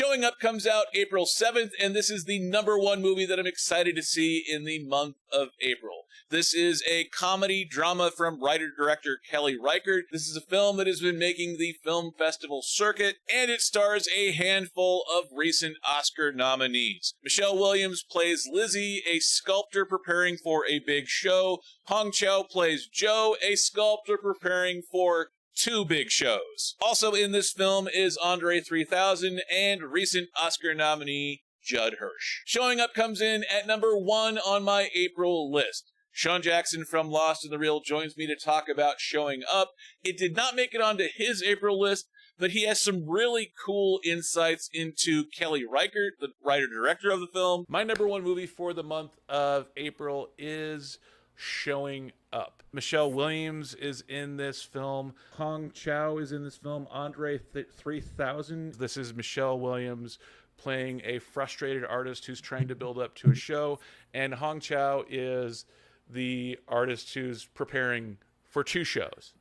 Showing Up comes out April 7th, and this is the #1 movie that I'm excited to see in the month of April. This is a comedy drama from writer-director Kelly Reichardt. This is a film that has been making the film festival circuit, and it stars a handful of recent Oscar nominees. Michelle Williams plays Lizzy, a sculptor preparing for a big show. Hong Chau plays Joe, a sculptor preparing for 2 big shows. Also in this film is Andre 3000 and recent Oscar nominee Judd Hirsch. Showing Up comes in at #1 on my April list. Sean Jackson from Lost in the Real joins me to talk about Showing Up. It did not make it onto his April list, but he has some really cool insights into Kelly Reichardt, the writer-director of the film. My #1 movie for the month of April is Showing Up. Michelle Williams is in this film. Hong Chau is in this film. Andre 3000. This is Michelle Williams playing a frustrated artist who's trying to build up to a show, and Hong Chau is the artist who's preparing for 2 shows.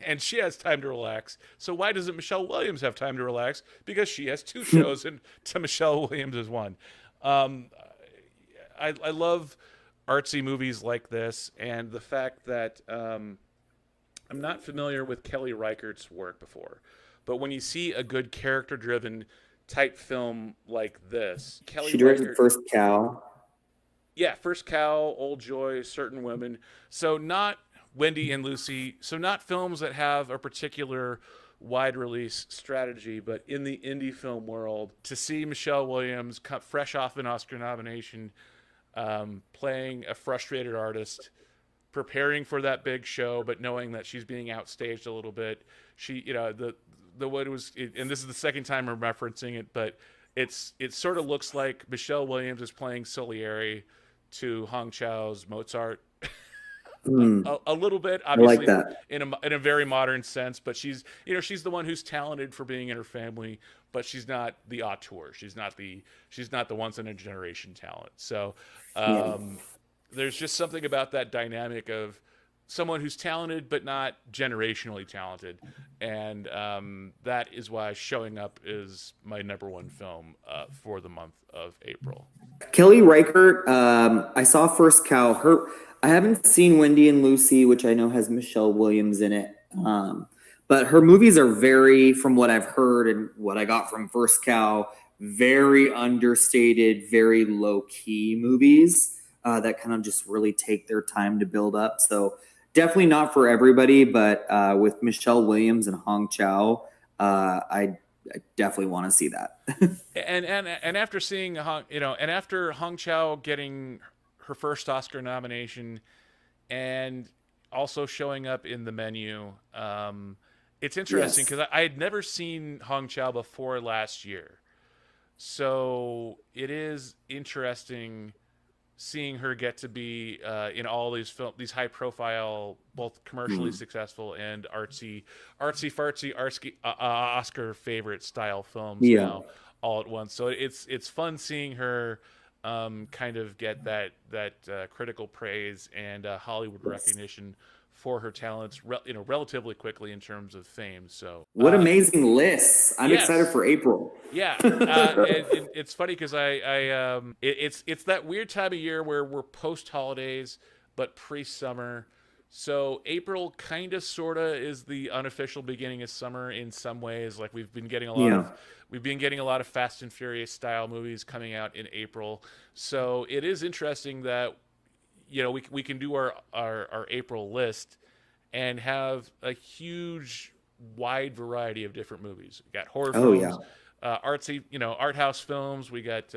And she has time to relax. So why doesn't Michelle Williams have time to relax? Because she has 2 shows, and to Michelle Williams is 1. I love artsy movies like this, and the fact that I'm not familiar with Kelly Reichardt's work before, but when you see a good character-driven type film like this, She directed First Cow. Yeah, First Cow, Old Joy, Certain Women. So not Wendy and Lucy. So not films that have a particular wide release strategy, but in the indie film world, to see Michelle Williams fresh off an Oscar nomination, playing a frustrated artist, preparing for that big show, but knowing that she's being outstaged a little bit. She, the what it was, and this is the second time I'm referencing it, but it sort of looks like Michelle Williams is playing Salieri to Hong Chau's Mozart. A little bit, obviously, I like that. in a very modern sense, but she's the one who's talented for being in her family, but she's not the auteur. She's not the once in a generation talent. So there's just something about that dynamic of someone who's talented but not generationally talented, and that is why Showing Up is my #1 film for the month of April. Kelly Reichardt, I saw First Cow. I haven't seen Wendy and Lucy, which I know has Michelle Williams in it. But her movies are very, from what I've heard and what I got from First Cow, very understated, very low-key movies that kind of just really take their time to build up. So definitely not for everybody, but with Michelle Williams and Hong Chau, I definitely want to see that. and after seeing after Hong Chau getting her first Oscar nomination and also showing up in the menu, it's interesting because I had never seen Hong Chau before last year, so it is interesting seeing her get to be in all these these high profile, both commercially successful and artsy fartsy Oscar favorite style films now all at once. So it's fun seeing her kind of get that critical praise and Hollywood recognition for her talents, relatively quickly in terms of fame. So what amazing lists! I'm excited for April. Yeah, it's funny because it's that weird time of year where we're post holidays but pre-summer. So April kind of sorta is the unofficial beginning of summer in some ways. Like we've been getting a lot of Fast and Furious style movies coming out in April. So it is interesting that we can do our April list and have a huge wide variety of different movies. We got horror films, artsy, art house films. We got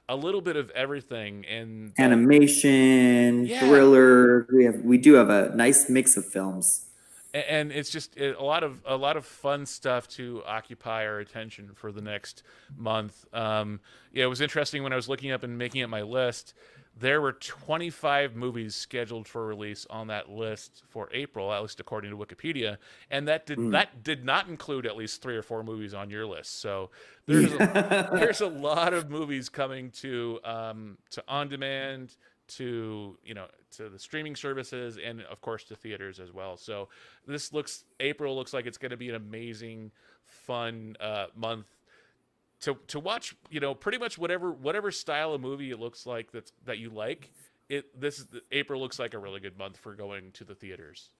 a little bit of everything, and animation, thriller. We do have a nice mix of films, and it's just a lot of fun stuff to occupy our attention for the next month. It was interesting when I was looking up and making up my list. There were 25 movies scheduled for release on that list for April, at least according to Wikipedia, and that did not include at least 3 or 4 movies on your list. So there's a lot of movies coming to on demand, to the streaming services, and of course to theaters as well. So April looks like it's going to be an amazing, fun month to watch, pretty much whatever style of movie it looks like that you like. April looks like a really good month for going to the theaters.